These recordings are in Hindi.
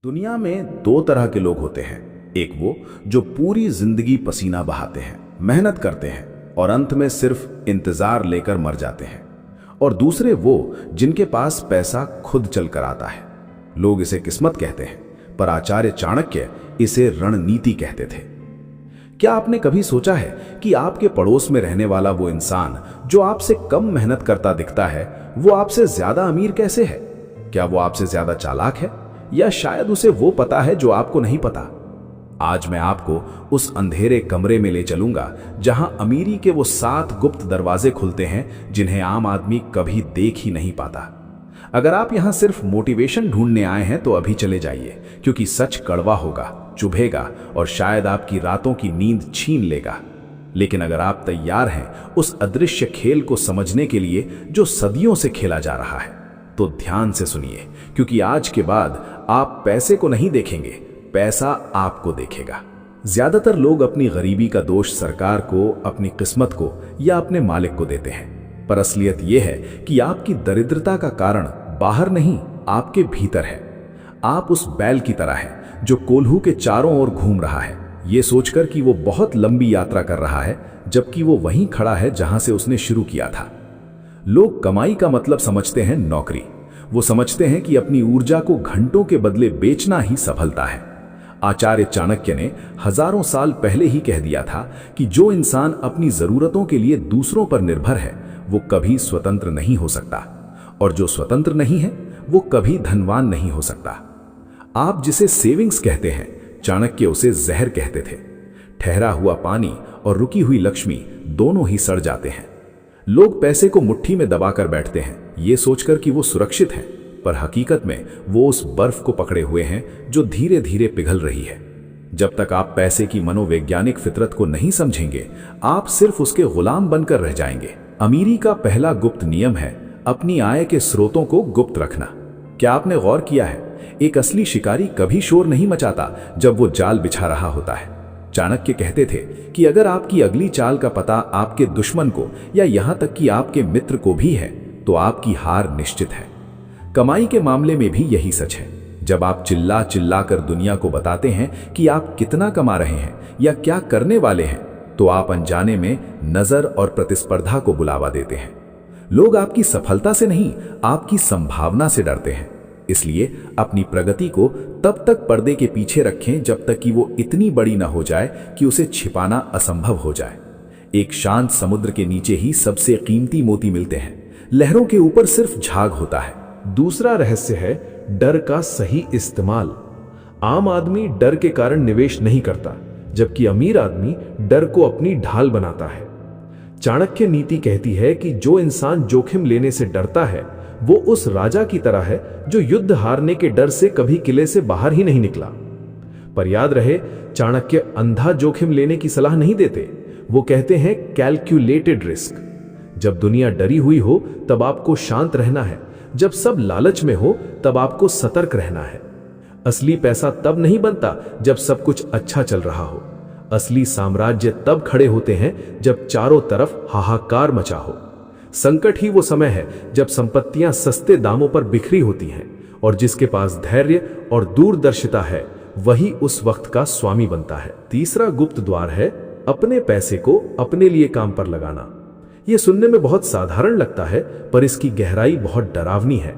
दुनिया में दो तरह के लोग होते हैं। एक वो जो पूरी जिंदगी पसीना बहाते हैं, मेहनत करते हैं और अंत में सिर्फ इंतजार लेकर मर जाते हैं, और दूसरे वो जिनके पास पैसा खुद चल कर आता है। लोग इसे किस्मत कहते हैं, पर आचार्य चाणक्य इसे रणनीति कहते थे। क्या आपने कभी सोचा है कि आपके पड़ोस में रहने वाला वो इंसान जो आपसे कम मेहनत करता दिखता है, वो आपसे ज्यादा अमीर कैसे है? क्या वो आपसे ज्यादा चालाक है, या शायद उसे वो पता है जो आपको नहीं पता? आज मैं आपको उस अंधेरे कमरे में ले चलूंगा जहां अमीरी के वो 7 गुप्त दरवाजे खुलते हैं जिन्हें आम आदमी कभी देख ही नहीं पाता। अगर आप यहां सिर्फ मोटिवेशन ढूंढने आए हैं तो अभी चले जाइए, क्योंकि सच कड़वा होगा, चुभेगा और शायद आपकी रातों की नींद छीन लेगा। लेकिन अगर आप तैयार हैं उस अदृश्य खेल को समझने के लिए जो सदियों से खेला जा रहा है, तो ध्यान से सुनिए, क्योंकि आज के बाद आप पैसे को नहीं देखेंगे, पैसा आपको देखेगा। ज्यादातर लोग अपनी गरीबी का दोष सरकार को, अपनी किस्मत को या अपने मालिक को देते हैं, पर असलियत यह है कि आपकी दरिद्रता का कारण बाहर नहीं, आपके भीतर है। आप उस बैल की तरह हैं जो कोल्हू के चारों ओर घूम रहा है, ये सोचकर कि वो बहुत लंबी यात्रा कर रहा है, जबकि वो वहीं खड़ा है जहां से उसने शुरू किया था। लोग कमाई का मतलब समझते हैं नौकरी। वो समझते हैं कि अपनी ऊर्जा को घंटों के बदले बेचना ही सफलता है। आचार्य चाणक्य ने हजारों साल पहले ही कह दिया था कि जो इंसान अपनी जरूरतों के लिए दूसरों पर निर्भर है, वो कभी स्वतंत्र नहीं हो सकता, और जो स्वतंत्र नहीं है वो कभी धनवान नहीं हो सकता। आप जिसे सेविंग्स कहते हैं, चाणक्य उसे जहर कहते थे। ठहरा हुआ पानी और रुकी हुई लक्ष्मी दोनों ही सड़ जाते हैं। लोग पैसे को मुट्ठी में दबाकर बैठते हैं, ये सोचकर कि वो सुरक्षित हैं, पर हकीकत में वो उस बर्फ को पकड़े हुए हैं जो धीरे धीरे पिघल रही है। जब तक आप पैसे की मनोवैज्ञानिक फितरत को नहीं समझेंगे, आप सिर्फ उसके गुलाम बनकर रह जाएंगे। अमीरी का पहला गुप्त नियम है अपनी आय के स्रोतों को गुप्त रखना। क्या आपने गौर किया है, एक असली शिकारी कभी शोर नहीं मचाता जब वो जाल बिछा रहा होता है। चाणक्य कहते थे कि अगर आपकी अगली चाल का पता आपके दुश्मन को या यहां तक कि आपके मित्र को भी है, तो आपकी हार निश्चित है। कमाई के मामले में भी यही सच है। जब आप चिल्ला चिल्ला कर दुनिया को बताते हैं कि आप कितना कमा रहे हैं या क्या करने वाले हैं, तो आप अनजाने में नजर और प्रतिस्पर्धा को बुलावा देते हैं। लोग आपकी सफलता से नहीं, आपकी संभावना से डरते हैं। इसलिए अपनी प्रगति को तब तक पर्दे के पीछे रखें जब तक कि वो इतनी बड़ी न हो जाए कि उसे छिपाना असंभव हो जाए। एक शांत समुद्र के नीचे ही सबसे कीमती मोती मिलते हैं, लहरों के ऊपर सिर्फ झाग होता है। दूसरा रहस्य है डर का सही इस्तेमाल। आम आदमी डर के कारण निवेश नहीं करता, जबकि अमीर आदमी डर को अपनी ढाल बनाता है। चाणक्य नीति कहती है कि जो इंसान जोखिम लेने से डरता है, वो उस राजा की तरह है जो युद्ध हारने के डर से कभी किले से बाहर ही नहीं निकला। पर याद रहे, चाणक्य अंधा जोखिम लेने की सलाह नहीं देते। वो कहते हैं कैलकुलेटेड रिस्क। जब दुनिया डरी हुई हो तब आपको शांत रहना है, जब सब लालच में हो तब आपको सतर्क रहना है। असली पैसा तब नहीं बनता जब सब कुछ अच्छा चल रहा हो। असली साम्राज्य तब खड़े होते हैं जब चारों तरफ हाहाकार मचा हो। संकट ही वो समय है जब संपत्तियां सस्ते दामों पर बिखरी होती हैं, और जिसके पास धैर्य और दूरदर्शिता है वही उस वक्त का स्वामी बनता है। तीसरा गुप्त द्वार है अपने पैसे को अपने लिए काम पर लगाना। यह सुनने में बहुत साधारण लगता है, पर इसकी गहराई बहुत डरावनी है।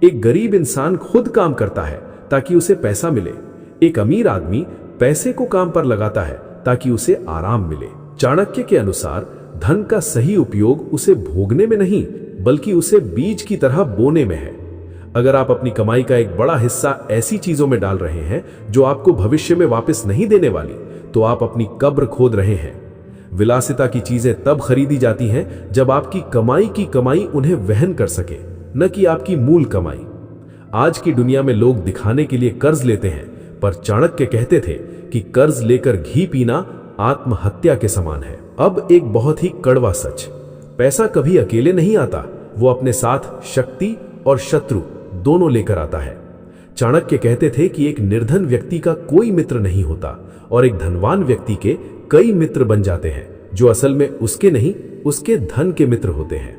एक गरीब इंसान खुद काम करता है ताकि उसे पैसा मिले। एक अमीर आदमी पैसे को काम पर लगाता है ताकि उसे आराम मिले। चाणक्य के अनुसार धन का सही उपयोग उसे भोगने में नहीं, बल्कि उसे बीज की तरह बोने में है। अगर आप अपनी कमाई का एक बड़ा हिस्सा ऐसी चीजों में डाल रहे हैं जो आपको भविष्य में वापस नहीं देने वाली, तो आप अपनी कब्र खोद रहे हैं। विलासिता की चीजें तब खरीदी जाती हैं जब आपकी कमाई उन्हें वहन कर सके, न कि आपकी मूल कमाई। आज की दुनिया में लोग दिखाने के लिए कर्ज लेते हैं, पर चाणक्य कहते थे कि कर्ज लेकर घी पीना आत्महत्या के समान है। अब एक बहुत ही कड़वा सच, पैसा कभी अकेले नहीं आता, वो अपने साथ शक्ति और शत्रु दोनों लेकर आता है। चाणक्य कहते थे कि एक निर्धन व्यक्ति का कोई मित्र नहीं होता, और एक धनवान व्यक्ति के कई मित्र बन जाते हैं, जो असल में उसके नहीं, उसके धन के मित्र होते हैं।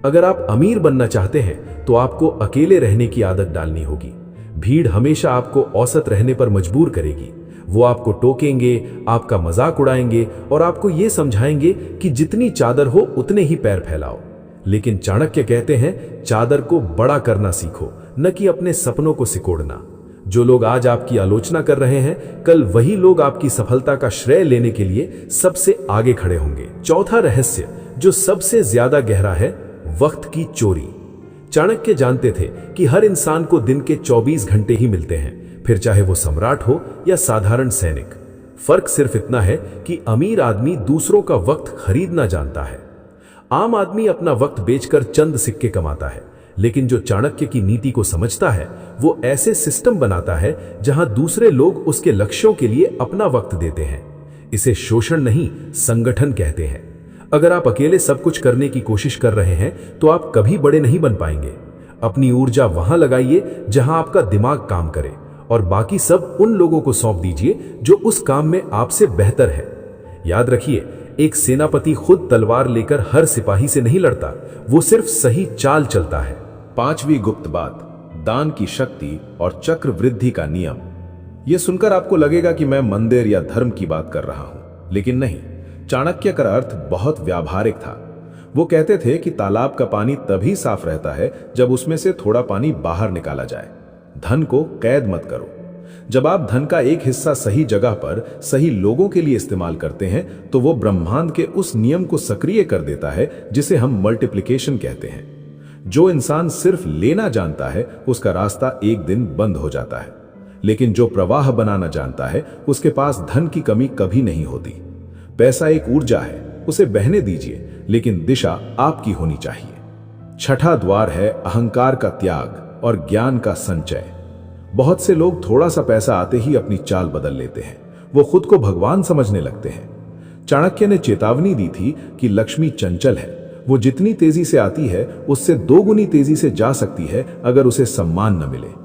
अगर आप अमीर बनना चाहते हैं तो आपको अकेले रहने की आदत डालनी होगी। भीड़ हमेशा आपको औसत रहने पर मजबूर करेगी। वो आपको टोकेंगे, आपका मजाक उड़ाएंगे और आपको ये समझाएंगे कि जितनी चादर हो उतने ही पैर फैलाओ। लेकिन चाणक्य कहते हैं, चादर को बड़ा करना सीखो, न कि अपने सपनों को सिकोड़ना। जो लोग आज आपकी आलोचना कर रहे हैं, कल वही लोग आपकी सफलता का श्रेय लेने के लिए सबसे आगे खड़े होंगे। चौथा रहस्य जो सबसे ज्यादा गहरा है, वक्त की चोरी। चाणक्य जानते थे कि हर इंसान को दिन के 24 घंटे ही मिलते हैं, फिर चाहे वो सम्राट हो या साधारण सैनिक। फर्क सिर्फ इतना है कि अमीर आदमी दूसरों का वक्त खरीदना जानता है। आम आदमी अपना वक्त बेचकर चंद सिक्के कमाता है, लेकिन जो चाणक्य की नीति को समझता है, वो ऐसे सिस्टम बनाता है जहां दूसरे लोग उसके लक्ष्यों के लिए अपना वक्त देते हैं। इसे शोषण नहीं, संगठन कहते हैं। अगर आप अकेले सब कुछ करने की कोशिश कर रहे हैं तो आप कभी बड़े नहीं बन पाएंगे। अपनी ऊर्जा वहां लगाइए जहां आपका दिमाग काम करे और बाकी सब उन लोगों को सौंप दीजिए जो उस काम में आपसे बेहतर है। याद रखिए, एक सेनापति खुद तलवार लेकर हर सिपाही से नहीं लड़ता, वो सिर्फ सही चाल चलता है। पांचवी गुप्त बात, दान की शक्ति और चक्र वृद्धि का नियम। यह सुनकर आपको लगेगा कि मैं मंदिर या धर्म की बात कर रहा हूं, लेकिन नहीं। चाणक्य का अर्थ बहुत व्यावहारिक था। वो कहते थे कि तालाब का पानी तभी साफ रहता है जब उसमें से थोड़ा पानी बाहर निकाला जाए। धन को कैद मत करो। जब आप धन का एक हिस्सा सही जगह पर सही लोगों के लिए इस्तेमाल करते हैं तो वो ब्रह्मांड के उस नियम को सक्रिय कर देता है जिसे हम मल्टीप्लिकेशन कहते हैं। जो इंसान सिर्फ लेना जानता है उसका रास्ता एक दिन बंद हो जाता है, लेकिन जो प्रवाह बनाना जानता है उसके पास धन की कमी कभी नहीं होती। पैसा एक ऊर्जा है, उसे बहने दीजिए, लेकिन दिशा आपकी होनी चाहिए। छठा द्वार है अहंकार का त्याग और ज्ञान का संचय। बहुत से लोग थोड़ा सा पैसा आते ही अपनी चाल बदल लेते हैं। वो खुद को भगवान समझने लगते हैं। चाणक्य ने चेतावनी दी थी कि लक्ष्मी चंचल है, वो जितनी तेजी से आती है उससे 2 गुनी तेजी से जा सकती है अगर उसे सम्मान न मिले।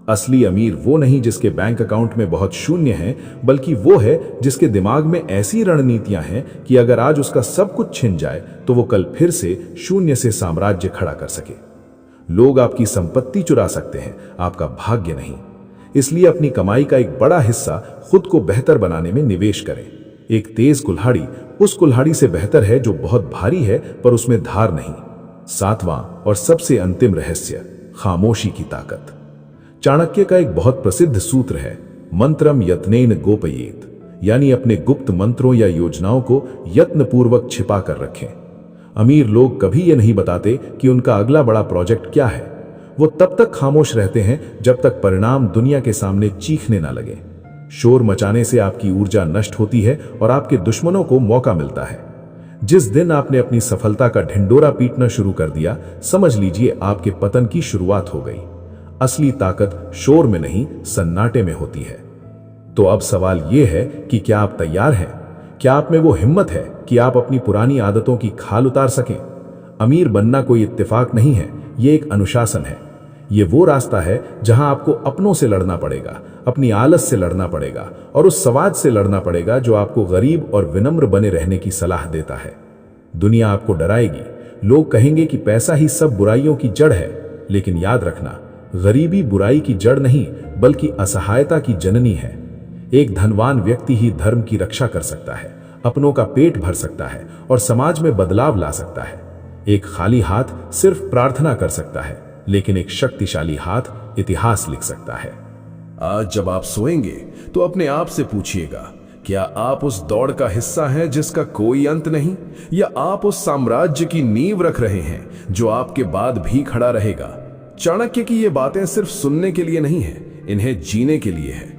असली अमीर वो नहीं जिसके बैंक अकाउंट में बहुत शून्य है, बल्कि वो है जिसके दिमाग में ऐसी रणनीतियां हैं कि अगर आज उसका सब कुछ छिन जाए तो वो कल फिर से शून्य से साम्राज्य खड़ा कर सके। लोग आपकी संपत्ति चुरा सकते हैं, आपका भाग्य नहीं। इसलिए अपनी कमाई का एक बड़ा हिस्सा खुद को बेहतर बनाने में निवेश करें। एक तेज कुल्हाड़ी उस कुल्हाड़ी से बेहतर है जो बहुत भारी है पर उसमें धार नहीं। सातवां और सबसे अंतिम रहस्य, खामोशी की ताकत। चाणक्य का एक बहुत प्रसिद्ध सूत्र है, मंत्रम यत्नेन गोपयेत, यानी अपने गुप्त मंत्रों या योजनाओं को यत्नपूर्वक छिपा कर रखें। अमीर लोग कभी ये नहीं बताते कि उनका अगला बड़ा प्रोजेक्ट क्या है। वो तब तक खामोश रहते हैं जब तक परिणाम दुनिया के सामने चीखने ना लगे। शोर मचाने से आपकी ऊर्जा नष्ट होती है और आपके दुश्मनों को मौका मिलता है। जिस दिन आपने अपनी सफलता का ढिंडोरा पीटना शुरू कर दिया, समझ लीजिए आपके पतन की शुरुआत हो गई। असली ताकत शोर में नहीं, सन्नाटे में होती है। तो अब सवाल यह है कि क्या आप तैयार हैं? क्या आप में वो हिम्मत है कि आप अपनी पुरानी आदतों की खाल उतार सकें? अमीर बनना कोई इत्तेफाक नहीं है, ये एक अनुशासन है। ये वो रास्ता है जहां आपको अपनों से लड़ना पड़ेगा, अपनी आलस से लड़ना पड़ेगा और उस समाज से लड़ना पड़ेगा जो आपको गरीब और विनम्र बने रहने की सलाह देता है। दुनिया आपको डराएगी, लोग कहेंगे कि पैसा ही सब बुराइयों की जड़ है, लेकिन याद रखना, गरीबी बुराई की जड़ नहीं बल्कि असहायता की जननी है। एक धनवान व्यक्ति ही धर्म की रक्षा कर सकता है, अपनों का पेट भर सकता है और समाज में बदलाव ला सकता है। एक खाली हाथ सिर्फ प्रार्थना कर सकता है, लेकिन एक शक्तिशाली हाथ इतिहास लिख सकता है। आज जब आप सोएंगे तो अपने आप से पूछिएगा, क्या आप उस दौड़ का हिस्सा हैं जिसका कोई अंत नहीं, या आप उस साम्राज्य की नींव रख रहे हैं जो आपके बाद भी खड़ा रहेगा? चाणक्य की ये बातें सिर्फ सुनने के लिए नहीं है, इन्हें जीने के लिए है।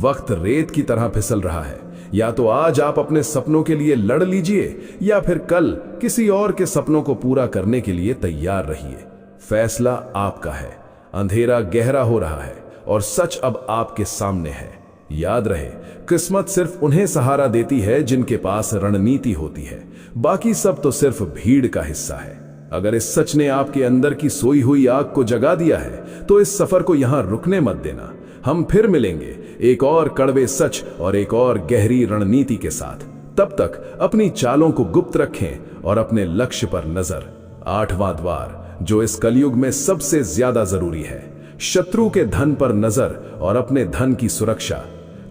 वक्त रेत की तरह फिसल रहा है। या तो आज आप अपने सपनों के लिए लड़ लीजिए या फिर कल किसी और के सपनों को पूरा करने के लिए तैयार रहिए। फैसला आपका है। अंधेरा गहरा हो रहा है और सच अब आपके सामने है। याद रहे, किस्मत सिर्फ उन्हें सहारा देती है जिनके पास रणनीति होती है, बाकी सब तो सिर्फ भीड़ का हिस्सा है। अगर इस सच ने आपके अंदर की सोई हुई आग को जगा दिया है तो इस सफर को यहां रुकने मत देना। हम फिर मिलेंगे एक और कड़वे सच और एक और गहरी रणनीति के साथ। तब तक अपनी चालों को गुप्त रखें और अपने लक्ष्य पर नजर। 8वां द्वार, जो इस कलयुग में सबसे ज्यादा जरूरी है, शत्रु के धन पर नजर और अपने धन की सुरक्षा।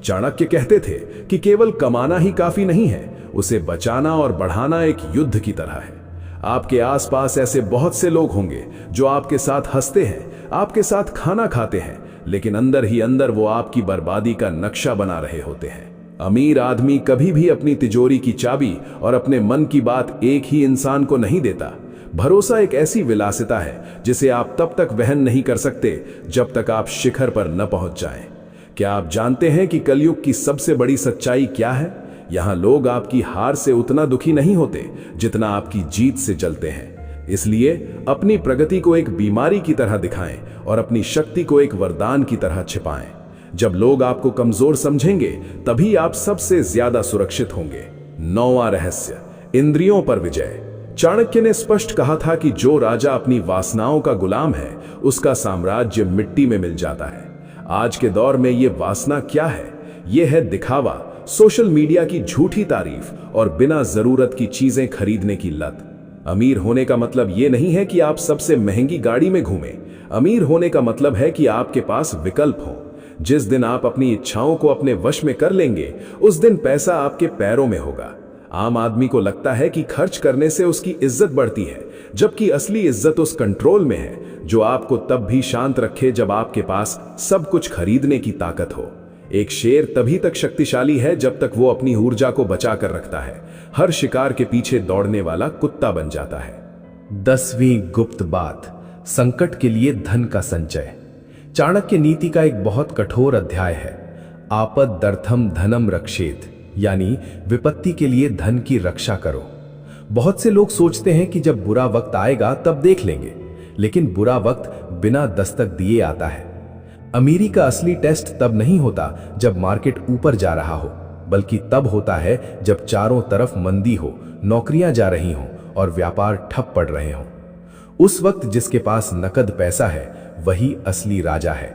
चाणक्य कहते थे कि केवल कमाना ही काफी नहीं है, उसे बचाना और बढ़ाना एक युद्ध की तरह है। आपके आसपास ऐसे बहुत से लोग होंगे जो आपके साथ हंसते हैं, आपके साथ खाना खाते हैं, लेकिन अंदर ही अंदर वो आपकी बर्बादी का नक्शा बना रहे होते हैं। अमीर आदमी कभी भी अपनी तिजोरी की चाबी और अपने मन की बात एक ही इंसान को नहीं देता। भरोसा एक ऐसी विलासिता है जिसे आप तब तक वहन नहीं कर सकते जब तक आप शिखर पर न पहुंच जाएं। क्या आप जानते हैं कि कलयुग की सबसे बड़ी सच्चाई क्या है? यहां लोग आपकी हार से उतना दुखी नहीं होते जितना आपकी जीत से जलते हैं। इसलिए अपनी प्रगति को एक बीमारी की तरह दिखाएं और अपनी शक्ति को एक वरदान की तरह छिपाएं। जब लोग आपको कमजोर समझेंगे तभी आप सबसे ज्यादा सुरक्षित होंगे। 9वां रहस्य, इंद्रियों पर विजय। चाणक्य ने स्पष्ट कहा था कि जो राजा अपनी वासनाओं का गुलाम है, उसका साम्राज्य मिट्टी में मिल जाता है। आज के दौर में ये वासना क्या है? यह है दिखावा, सोशल मीडिया की झूठी तारीफ और बिना जरूरत की चीजें खरीदने की लत। अमीर होने का मतलब यह नहीं है कि आप सबसे महंगी गाड़ी में घूमें। अमीर होने का मतलब है कि आपके पास विकल्प हो। जिस दिन आप अपनी इच्छाओं को अपने वश में कर लेंगे, उस दिन पैसा आपके पैरों में होगा। आम आदमी को लगता है कि खर्च करने से उसकी इज्जत बढ़ती है, जबकि असली इज्जत उस कंट्रोल में है जो आपको तब भी शांत रखे जब आपके पास सब कुछ खरीदने की ताकत हो। एक शेर तभी तक शक्तिशाली है जब तक वो अपनी ऊर्जा को बचा कर रखता है। हर शिकार के पीछे दौड़ने वाला कुत्ता बन जाता है। 10वीं गुप्त बात, संकट के लिए धन का संचय। चाणक्य नीति का एक बहुत कठोर अध्याय है। आपदर्थम धनम रक्षेत, यानी विपत्ति के लिए धन की रक्षा करो। बहुत से लोग सोचते हैं कि जब बुरा वक्त आएगा तब देख लेंगे, लेकिन बुरा वक्त बिना दस्तक दिए आता है। अमीरी का असली टेस्ट तब नहीं होता जब मार्केट ऊपर जा रहा हो, बल्कि तब होता है जब चारों तरफ मंदी हो, नौकरियां जा रही हों और व्यापार ठप पड़ रहे हों। उस वक्त जिसके पास नकद पैसा है वही असली राजा है।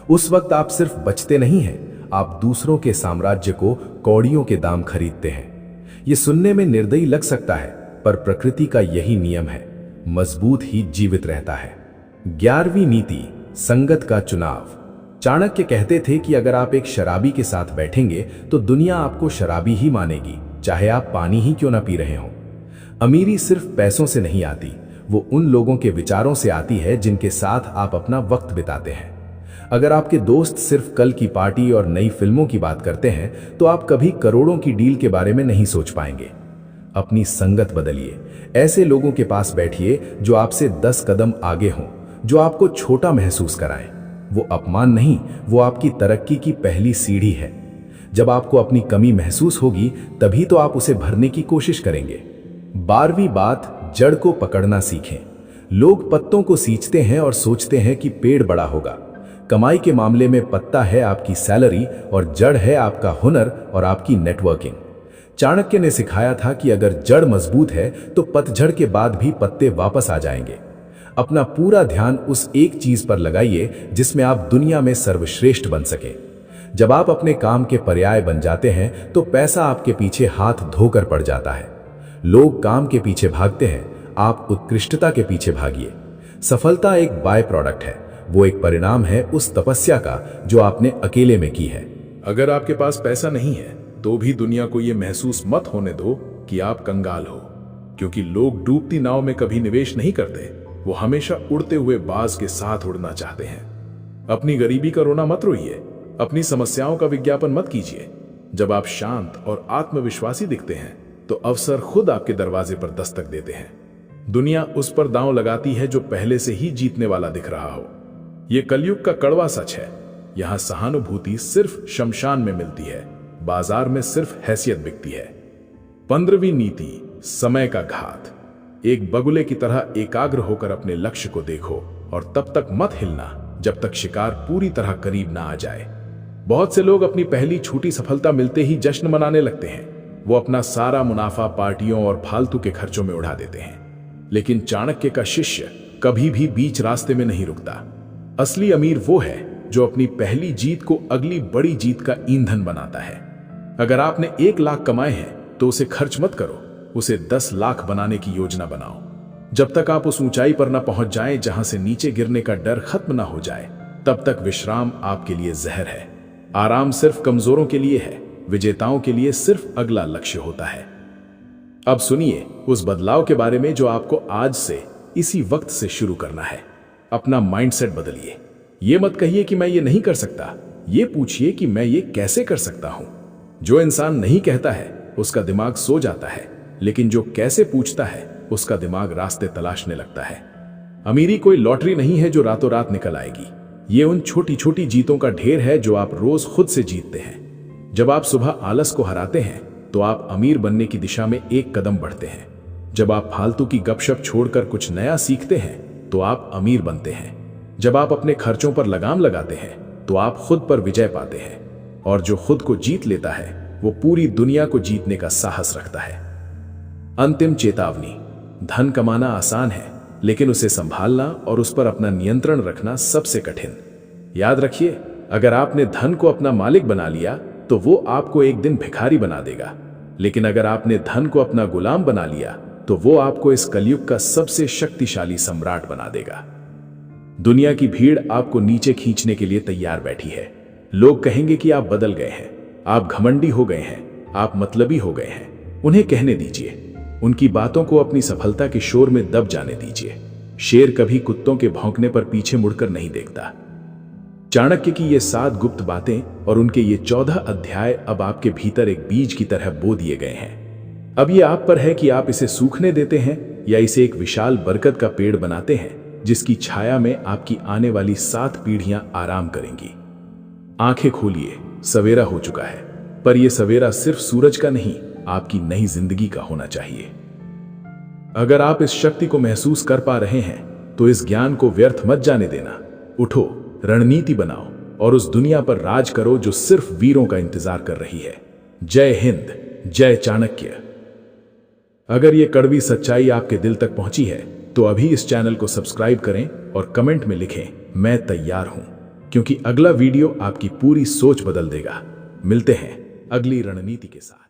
उस वक्त आप सिर्फ बचते नहीं हैं, आप दूसरों के साम्राज्य को कौड़ियों के दाम खरीदते हैं। यह सुनने में निर्दयी लग सकता है, पर प्रकृति का यही नियम है, मजबूत ही जीवित रहता है। 11वीं नीति, संगत का चुनाव। चाणक्य कहते थे कि अगर आप एक शराबी के साथ बैठेंगे तो दुनिया आपको शराबी ही मानेगी, चाहे आप पानी ही क्यों ना पी रहे हों। अमीरी सिर्फ पैसों से नहीं आती, वो उन लोगों के विचारों से आती है जिनके साथ आप अपना वक्त बिताते हैं। अगर आपके दोस्त सिर्फ कल की पार्टी और नई फिल्मों की बात करते हैं तो आप कभी करोड़ों की डील के बारे में नहीं सोच पाएंगे। अपनी संगत बदलिए, ऐसे लोगों के पास बैठिए जो आपसे 10 कदम आगे हों, जो आपको छोटा महसूस कराएं। वो अपमान नहीं, वो आपकी तरक्की की पहली सीढ़ी है। जब आपको अपनी कमी महसूस होगी तभी तो आप उसे भरने की कोशिश करेंगे। 12वीं बात, जड़ को पकड़ना सीखें। लोग पत्तों को सींचते हैं और सोचते हैं कि पेड़ बड़ा होगा। कमाई के मामले में पत्ता है आपकी सैलरी और जड़ है आपका हुनर और आपकी नेटवर्किंग। चाणक्य ने सिखाया था कि अगर जड़ मजबूत है तो पतझड़ के बाद भी पत्ते वापस आ जाएंगे। अपना पूरा ध्यान उस एक चीज पर लगाइए जिसमें आप दुनिया में सर्वश्रेष्ठ बन सके। जब आप अपने काम के पर्याय बन जाते हैं तो पैसा आपके पीछे हाथ धोकर पड़ जाता है। लोग काम के पीछे भागते हैं, आप उत्कृष्टता के पीछे भागिए। सफलता एक बाय प्रोडक्ट है, वो एक परिणाम है उस तपस्या का जो आपने अकेले में की है। अगर आपके पास पैसा नहीं है तो भी दुनिया को यह महसूस मत होने दो कि आप कंगाल हो, क्योंकि लोग डूबती नाव में कभी निवेश नहीं करते, वो हमेशा उड़ते हुए बाज के साथ उड़ना चाहते हैं। अपनी गरीबी का रोना मत रोइए, अपनी समस्याओं का विज्ञापन मत कीजिए। जब आप शांत और आत्मविश्वासी दिखते हैं तो अवसर खुद आपके दरवाजे पर दस्तक देते हैं। दुनिया उस पर दांव लगाती है जो पहले से ही जीतने वाला दिख रहा हो। यह कलयुग का कड़वा सच है। यहां सहानुभूति सिर्फ शमशान में मिलती है, बाजार में सिर्फ हैसियत बिकती है। 15वीं नीति, समय का घात। एक बगुले की तरह एकाग्र होकर अपने लक्ष्य को देखो और तब तक मत हिलना जब तक शिकार पूरी तरह करीब ना आ जाए। बहुत से लोग अपनी पहली छोटी सफलता मिलते ही जश्न मनाने लगते हैं। वो अपना सारा मुनाफा पार्टियों और फालतू के खर्चों में उड़ा देते हैं। लेकिन चाणक्य का शिष्य कभी भी बीच रास्ते में नहीं रुकता। असली अमीर वो है जो अपनी पहली जीत को अगली बड़ी जीत का ईंधन बनाता है। अगर आपने 1 लाख कमाए हैं तो उसे खर्च मत करो, उसे 10 लाख बनाने की योजना बनाओ। जब तक आप उस ऊंचाई पर ना पहुंच जाएं जहां से नीचे गिरने का डर खत्म ना हो जाए, तब तक विश्राम आपके लिए जहर है। आराम सिर्फ कमजोरों के लिए है, विजेताओं के लिए सिर्फ अगला लक्ष्य होता है। अब सुनिए उस बदलाव के बारे में जो आपको आज से इसी वक्त से शुरू करना है। अपना माइंडसेट बदलिए। ये मत कहिए कि मैं ये नहीं कर सकता, ये पूछिए कि मैं ये कैसे कर सकता हूं। जो इंसान नहीं कहता है उसका दिमाग सो जाता है, लेकिन जो कैसे पूछता है उसका दिमाग रास्ते तलाशने लगता है। अमीरी कोई लॉटरी नहीं है जो रातों रात निकल आएगी। ये उन छोटी छोटी जीतों का ढेर है जो आप रोज खुद से जीतते हैं। जब आप सुबह आलस को हराते हैं तो आप अमीर बनने की दिशा में एक कदम बढ़ते हैं। जब आप फालतू की गपशप छोड़कर कुछ नया सीखते हैं तो आप अमीर बनते हैं। जब आप अपने खर्चों पर लगाम लगाते हैं तो आप खुद पर विजय पाते हैं। और जो खुद को जीत लेता है वो पूरी दुनिया को जीतने का साहस रखता है। अंतिम चेतावनी, धन कमाना आसान है, लेकिन उसे संभालना और उस पर अपना नियंत्रण रखना सबसे कठिन। याद रखिए, अगर आपने धन को अपना मालिक बना लिया तो वो आपको एक दिन भिखारी बना देगा, लेकिन अगर आपने धन को अपना गुलाम बना लिया तो वो आपको इस कलयुग का सबसे शक्तिशाली सम्राट बना देगा। दुनिया की भीड़ आपको नीचे खींचने के लिए तैयार बैठी है। लोग कहेंगे कि आप बदल गए हैं, आप घमंडी हो गए हैं, आप मतलबी हो गए हैं। उन्हें कहने दीजिए। उनकी बातों को अपनी सफलता के शोर में दब जाने दीजिए। शेर कभी कुत्तों के भौंकने पर पीछे मुड़कर नहीं देखता। चाणक्य की ये 7 गुप्त बातें और उनके ये 14 अध्याय अब आपके भीतर एक बीज की तरह बो दिए गए हैं। अब ये आप पर है कि आप इसे सूखने देते हैं या इसे एक विशाल बरकत का पेड़ बनाते हैं जिसकी छाया में आपकी आने वाली 7 पीढ़ियां आराम करेंगी। आंखें खोलिए, सवेरा हो चुका है, पर यह सवेरा सिर्फ सूरज का नहीं, आपकी नई जिंदगी का होना चाहिए। अगर आप इस शक्ति को महसूस कर पा रहे हैं तो इस ज्ञान को व्यर्थ मत जाने देना। उठो, रणनीति बनाओ और उस दुनिया पर राज करो जो सिर्फ वीरों का इंतजार कर रही है। जय हिंद, जय चाणक्य। अगर ये कड़वी सच्चाई आपके दिल तक पहुंची है तो अभी इस चैनल को सब्सक्राइब करें और कमेंट में लिखें, मैं तैयार हूं, क्योंकि अगला वीडियो आपकी पूरी सोच बदल देगा। मिलते हैं अगली रणनीति के साथ।